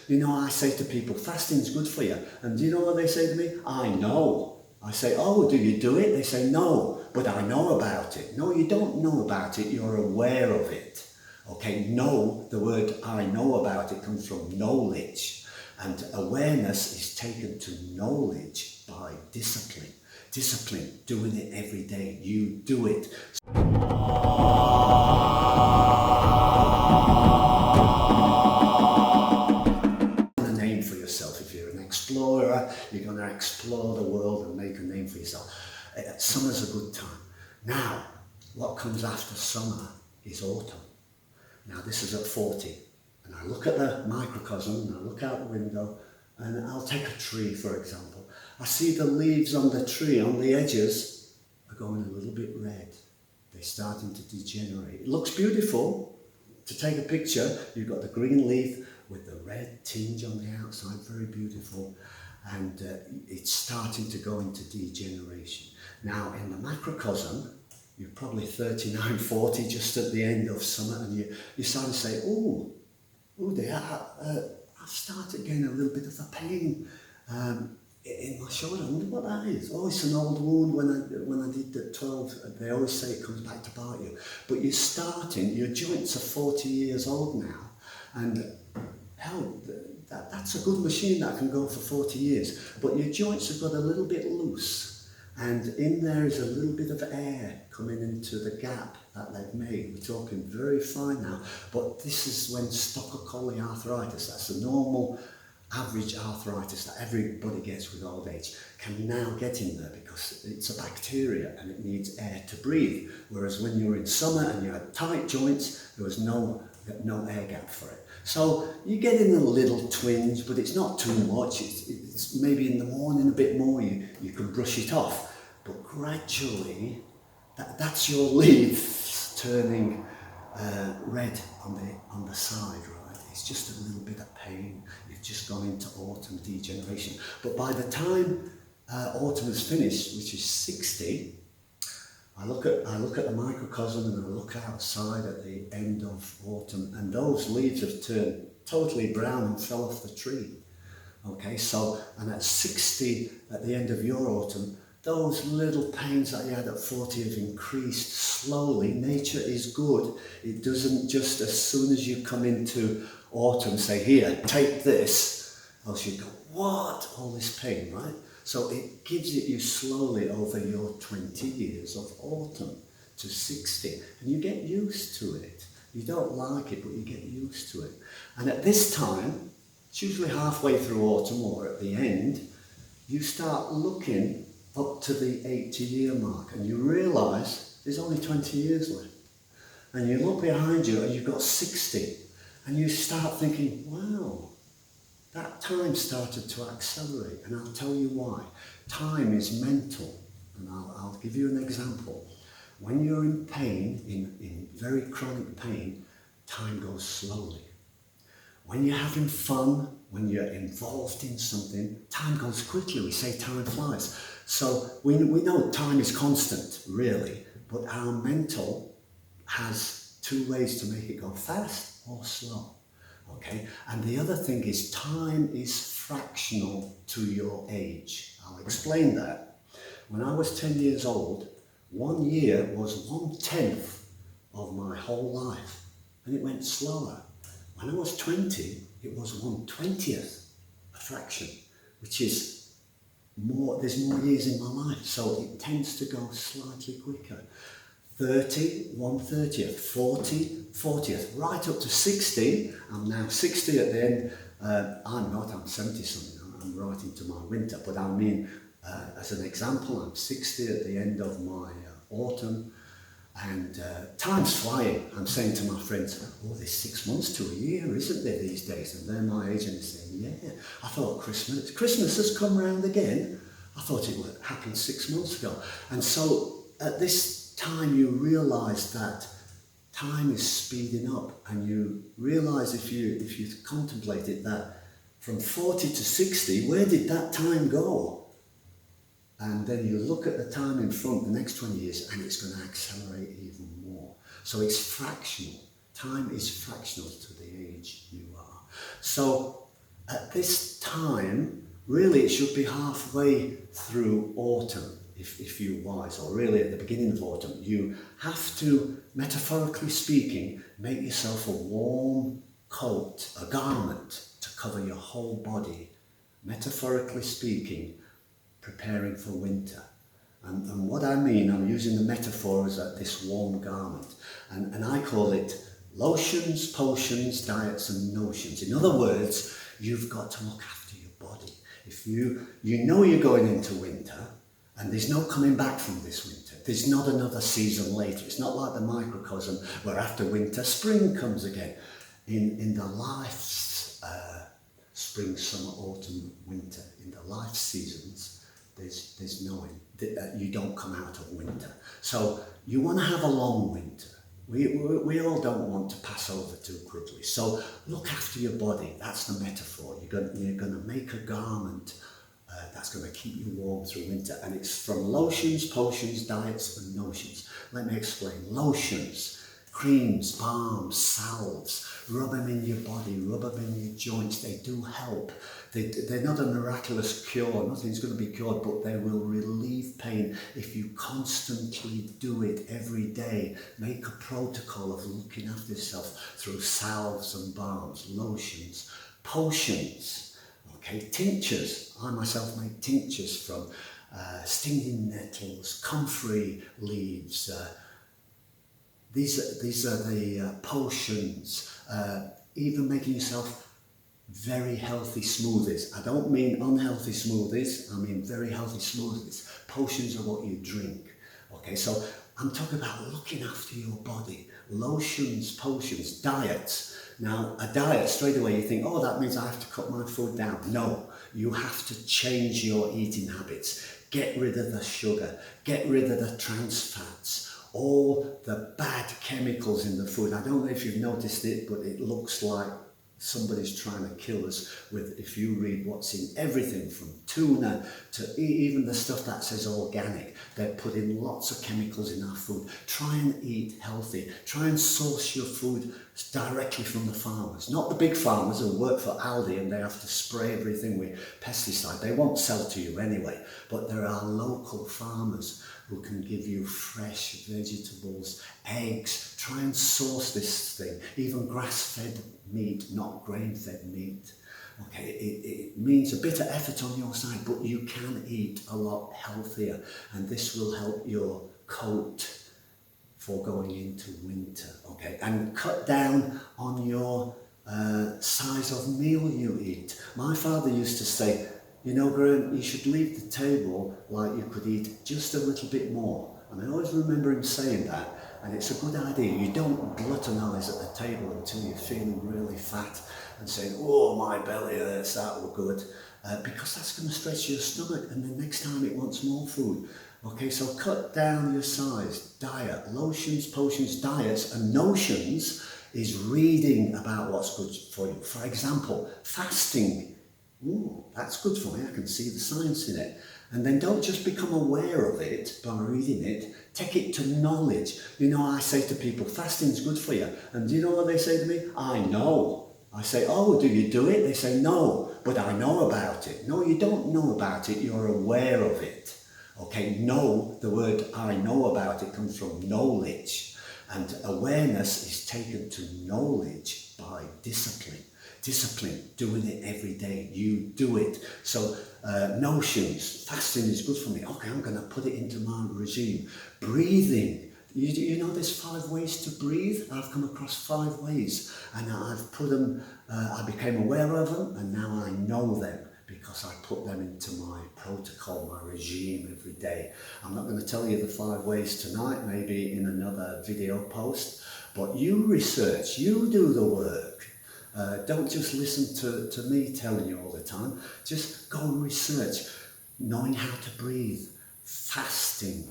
You know, I say to people, fasting's good for you. And do you know what they say to me? I know. I say, oh, do you do it? They say, no, but I know about it. No, you don't know about it, you're aware of it. Okay, know, the word I know about it comes from knowledge. And awareness is taken to knowledge by discipline. Discipline, doing it every day. You do it. A name for yourself. If you're an explorer, you're going to explore the world and make a name for yourself. Summer's a good time. Now, what comes after summer is autumn. Now, this is at 40. And I look at the microcosm and I look out the window and I'll take a tree, for example. I see the leaves on the tree, on the edges, are going a little bit red. They're starting to degenerate. It looks beautiful. To take a picture, you've got the green leaf with the red tinge on the outside, very beautiful. And it's starting to go into degeneration. Now, in the macrocosm, you're probably 39, 40, just at the end of summer, and you start to say, oh dear, I've started getting a little bit of a pain in my shoulder. I wonder what that is. Oh, it's an old wound when I did the 12. They always say it comes back to bite you. But you're starting, your joints are 40 years old now, and hell, that's a good machine that can go for 40 years. But your joints have got a little bit loose. And in there is a little bit of air coming into the gap that they've made. We're talking very fine now, but this is when Stockocolli arthritis, that's the normal average arthritis that everybody gets with old age, can now get in there because it's a bacteria and it needs air to breathe. Whereas when you're in summer and you had tight joints, there was no air gap for it. So you get in a little twinge, but it's not too much. It's maybe in the morning a bit more, you can brush it off. But gradually, that's your leaves turning red on the side, right? It's just a little bit of pain. You've just gone into autumn degeneration. But by the time autumn is finished, which is 60, I look at the microcosm and I look outside at the end of autumn, and those leaves have turned totally brown and fell off the tree. Okay, so, and at 60, at the end of your autumn, those little pains that you had at 40 have increased slowly. Nature is good. It doesn't just as soon as you come into autumn say, here, take this, else you go, what? All this pain, right? So it gives it you slowly over your 20 years of autumn to 60. And you get used to it. You don't like it, but you get used to it. And at this time, it's usually halfway through autumn or at the end, you start looking up to the 80-year mark and you realise there's only 20 years left. And you look behind you and you've got 60. And you start thinking, wow, that time started to accelerate, and I'll tell you why. Time is mental, and I'll give you an example. When you're in pain, in very chronic pain, time goes slowly. When you're having fun, when you're involved in something, time goes quickly. We say time flies. So we know time is constant, really, but our mental has two ways to make it go fast or slow. Okay, and the other thing is time is fractional to your age. I'll explain that. When I was 10 years old, 1 year was 1/10 of my whole life, and it went slower. When I was 20, it was 1/20th, a fraction, which is more, there's more years in my life, so it tends to go slightly quicker. 30, 1/30th, 40, 40th, right up to 60. I'm now 60 at the end. I'm 70 something. I'm right into my winter, but I mean, as an example, I'm 60 at the end of my autumn, and time's flying. I'm saying to my friends, oh, there's 6 months to a year, isn't there, these days? And they're my age, and they're saying, yeah, I thought Christmas has come round again. I thought it would happen 6 months ago. And so at this time you realise that time is speeding up, and you realise if you contemplate it that from 40 to 60, where did that time go? And then you look at the time in front, the next 20 years, and it's going to accelerate even more. So it's fractional. Time is fractional to the age you are. So At this time, really it should be halfway through autumn, if you're wise, or really at the beginning of autumn. You have to, metaphorically speaking, make yourself a warm coat, a garment to cover your whole body, metaphorically speaking, preparing for winter. And what I mean, I'm using the metaphor as this warm garment, and I call it lotions, potions, diets and notions. In other words, you've got to look after your body. If you know you're going into winter, and there's no coming back from this winter. There's not another season later. It's not like the microcosm where after winter, spring comes again. In the life's spring, summer, autumn, winter, in the life seasons, there's no end. You don't come out of winter. So you want to have a long winter. We all don't want to pass over too quickly. So look after your body. That's the metaphor. You're going to make a garment that's going to keep you warm through winter. And it's from lotions, potions, diets and notions. Let me explain. Lotions, creams, balms, salves. Rub them in your body, rub them in your joints. They do help. They're not a miraculous cure. Nothing's going to be cured, but they will relieve pain if you constantly do it every day. Make a protocol of looking after yourself through salves and balms, lotions, potions, okay, tinctures. I myself make tinctures from stinging nettles, comfrey leaves. These are the potions. Even making yourself very healthy smoothies. I don't mean unhealthy smoothies, I mean very healthy smoothies. Potions are what you drink. Okay, so I'm talking about looking after your body. Lotions, potions, diets. Now, a diet, straight away you think, oh, that means I have to cut my food down. No, you have to change your eating habits. Get rid of the sugar, get rid of the trans fats, all the bad chemicals in the food. I don't know if you've noticed it, but it looks like somebody's trying to kill us with, if you read what's in everything from tuna to even the stuff that says organic, they're putting lots of chemicals in our food. Try and eat healthy. Try and source your food directly from the farmers, not the big farmers who work for Aldi and they have to spray everything with pesticide. They won't sell to you anyway, but there are local farmers who can give you fresh vegetables, eggs. Try and source this thing, even grass-fed meat, not grain-fed meat. Okay, it means a bit of effort on your side, but you can eat a lot healthier, and this will help your coat for going into winter. Okay, and cut down on your size of meal you eat. My father used to say, you know, Graham, you should leave the table like you could eat just a little bit more. And I always remember him saying that, and it's a good idea. You don't gluttonize at the table until you're feeling really fat and saying, oh, my belly hurts, that were good, because that's going to stretch your stomach, and the next time it wants more food. Okay, so cut down your size. Diet, lotions, potions, diets, and notions is reading about what's good for you. For example, fasting. Ooh, that's good for me, I can see the science in it. And then don't just become aware of it by reading it, take it to knowledge. You know, I say to people, fasting's good for you. And do you know what they say to me? I know. I say, oh, do you do it? They say, no, but I know about it. No, you don't know about it, you're aware of it. Okay, know, the word I know about it comes from knowledge. And awareness is taken to knowledge by discipline. Discipline, doing it every day, you do it. So notions, fasting is good for me. Okay, I'm going to put it into my regime. Breathing, you know there's 5 ways to breathe? I've come across 5 ways, and I've put them, I became aware of them, and now I know them because I put them into my protocol, my regime every day. I'm not going to tell you the 5 ways tonight, maybe in another video post, but you research, you do the work. Don't just listen to me telling you all the time. Just go and research, knowing how to breathe, fasting,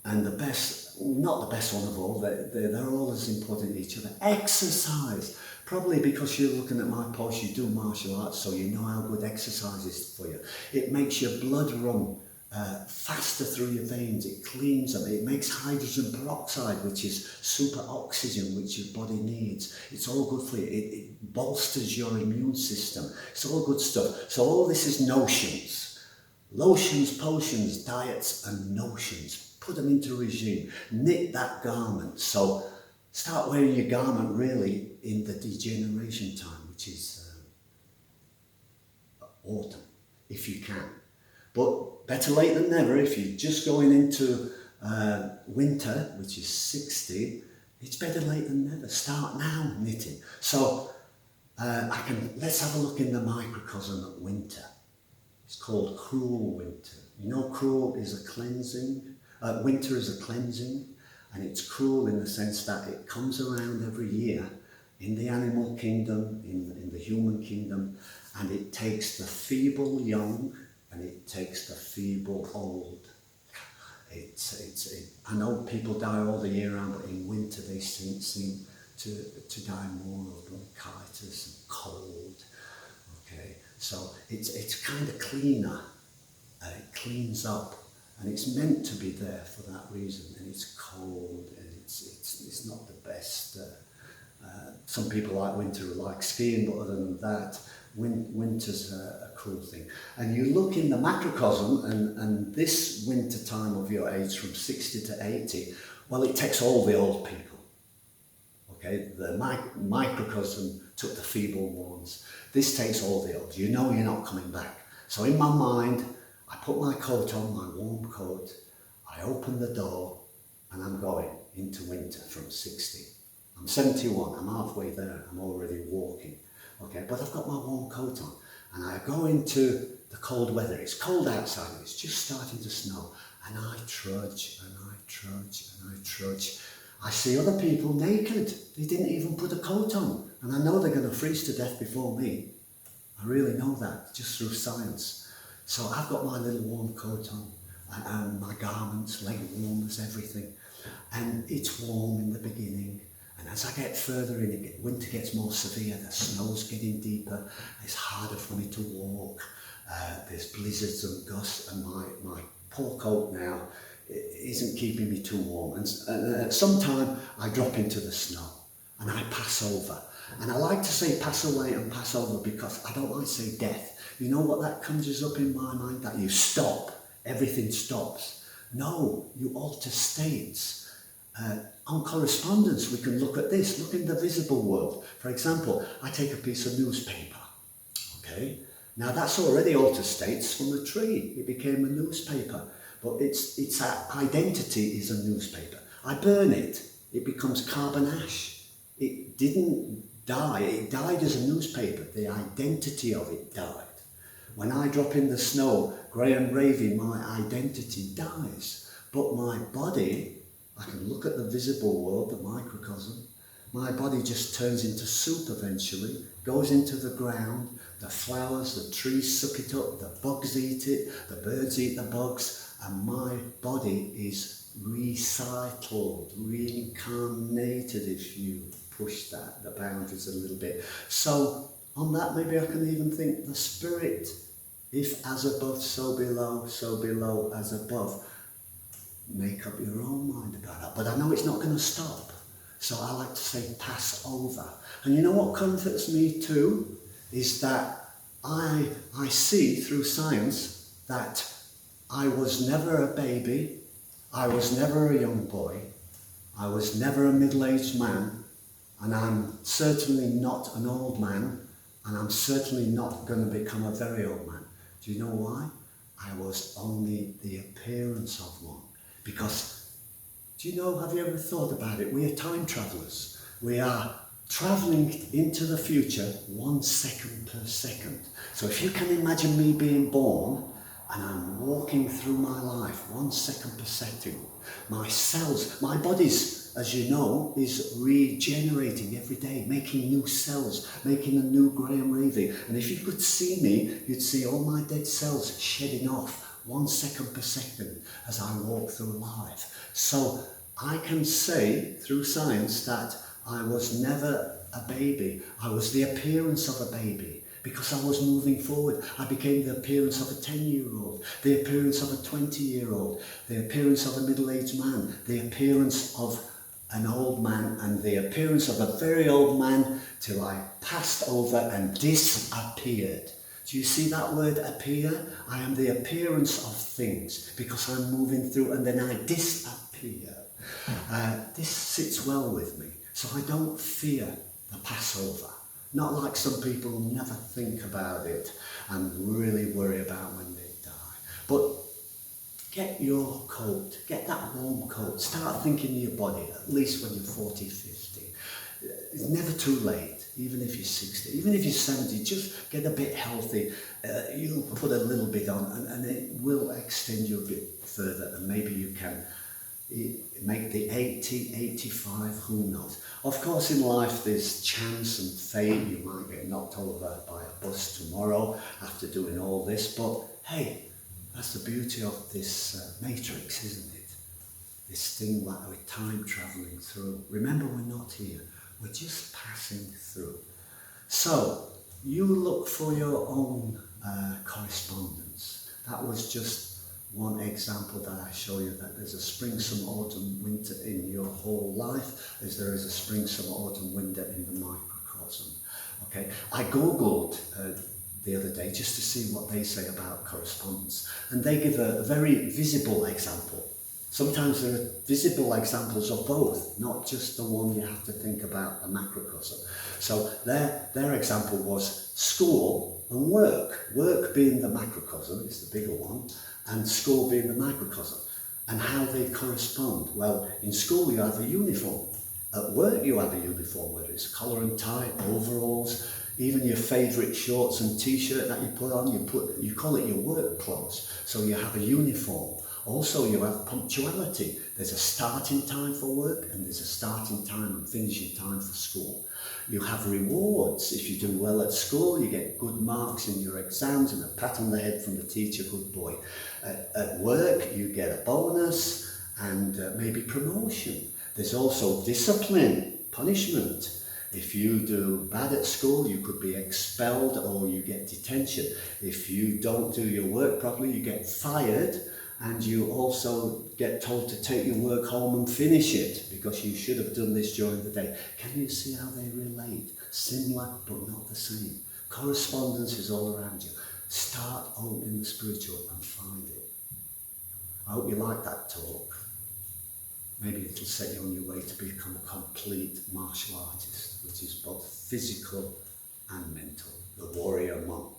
and the best, not the best one of all, they're all as important to each other. Exercise, probably because you're looking at my post, you do martial arts, so you know how good exercise is for you. It makes your blood run faster through your veins, it cleans them, it makes hydrogen peroxide, which is super oxygen, which your body needs. It's all good for you. It bolsters your immune system. It's all good stuff. So all this is notions. Lotions, potions, diets and notions. Put them into regime. Knit that garment. So start wearing your garment really in the degeneration time, which is autumn, if you can. But better late than never. If you're just going into winter, which is 60, it's better late than never. Start now knitting. So let's have a look in the microcosm of winter. It's called cruel winter. You know, cruel is a cleansing. Winter is a cleansing, and it's cruel in the sense that it comes around every year in the animal kingdom, in the human kingdom, and it takes the feeble young and it takes the feeble old. I know people die all the year round, but in winter they seem to die more of bronchitis and cold. Okay, so it's kind of cleaner. It cleans up, and it's meant to be there for that reason. And it's cold, and it's not the best. Some people like winter, like skiing, but other than that, winter's a cruel thing. And you look in the macrocosm, and this winter time of your age from 60 to 80, well, it takes all the old people. Okay, the microcosm took the feeble ones. This takes all the old. You know you're not coming back. So in my mind, I put my coat on, my warm coat, I open the door, and I'm going into winter from 60. I'm 71, I'm halfway there, I'm already walking. Okay, but I've got my warm coat on, and I go into the cold weather. It's cold outside, and it's just starting to snow, and I trudge, and I trudge, and I trudge. I see other people naked. They didn't even put a coat on, and I know they're going to freeze to death before me. I really know that, just through science. So I've got my little warm coat on, and my garments, leg warmers, everything, and it's warm in the beginning. And as I get further in, winter gets more severe, the snow's getting deeper, it's harder for me to walk, there's blizzards and gusts, and my poor coat now isn't keeping me too warm. And at some time I drop into the snow and I pass over. And I like to say pass away and pass over because I don't like to say death. You know what that conjures up in my mind? That you stop, everything stops. No, you alter states. On correspondence, we can look at this. Look in the visible world. For example, I take a piece of newspaper. Okay, now that's already altered states from a tree. It became a newspaper, but its identity is a newspaper. I burn it. It becomes carbon ash. It didn't die. It died as a newspaper. The identity of it died. When I drop in the snow, Graham Ravey, my identity dies, but my body. I can look at the visible world, the microcosm. My body just turns into soup eventually, goes into the ground, the flowers, the trees suck it up, the bugs eat it, the birds eat the bugs, and my body is recycled, reincarnated, if you push the boundaries a little bit. So on that, maybe I can even think the spirit, if as above, so below as above. Make up your own mind about that. But I know it's not going to stop. So I like to say pass over. And you know what comforts me too? Is that I see through science that I was never a baby. I was never a young boy. I was never a middle-aged man. And I'm certainly not an old man. And I'm certainly not going to become a very old man. Do you know why? I was only the appearance of one. Because, do you know, have you ever thought about it? We are time travellers. We are travelling into the future 1 second per second. So if you can imagine me being born and I'm walking through my life 1 second per second, my cells, my body's, as you know, is regenerating every day, making new cells, making a new Graham Ravey. And if you could see me, you'd see all my dead cells shedding off 1 second per second as I walk through life. So I can say through science that I was never a baby. I was the appearance of a baby because I was moving forward. I became the appearance of a 10-year-old, the appearance of a 20-year-old, the appearance of a middle-aged man, the appearance of an old man, and the appearance of a very old man, till I passed over and disappeared. Do you see that word, appear? I am the appearance of things because I'm moving through, and then I disappear. This sits well with me, so I don't fear the Passover. Not like some people who never think about it and really worry about when they die. But get your coat, get that warm coat. Start thinking of your body, at least when you're 40, 50. It's never too late, even if you're 60, even if you're 70, just get a bit healthy. You'll put a little bit on, and it will extend you a bit further, and maybe you can make the 80, 85, who knows. Of course, in life there's chance and fate. You might get knocked over by a bus tomorrow after doing all this, but hey, that's the beauty of this matrix, isn't it? This thing that we're time travelling through. Remember, we're not here, we're just passing through. So, you look for your own correspondence. That was just one example that I show you, that there's a spring, summer, autumn, winter in your whole life, as there is a spring, summer, autumn, winter in the microcosm. Okay, I googled the other day just to see what they say about correspondence, and they give a very visible example. Sometimes there are visible examples of both, not just the one you have to think about, the macrocosm. So their example was school and work. Work being the macrocosm, it's the bigger one, and school being the microcosm. And how they correspond. Well, in school you have a uniform. At work you have a uniform, whether it's collar and tie, overalls, even your favourite shorts and t-shirt that you put on, you call it your work clothes. So you have a uniform. Also, you have punctuality. There's a starting time for work, and there's a starting time and finishing time for school. You have rewards. If you do well at school, you get good marks in your exams and a pat on the head from the teacher, good boy. At work, you get a bonus and maybe promotion. There's also discipline, punishment. If you do bad at school, you could be expelled or you get detention. If you don't do your work properly, you get fired. And you also get told to take your work home and finish it because you should have done this during the day. Can you see how they relate? Similar but not the same. Correspondence is all around you. Start opening the spiritual and find it. I hope you like that talk. Maybe it'll set you on your way to become a complete martial artist, which is both physical and mental. The warrior monk.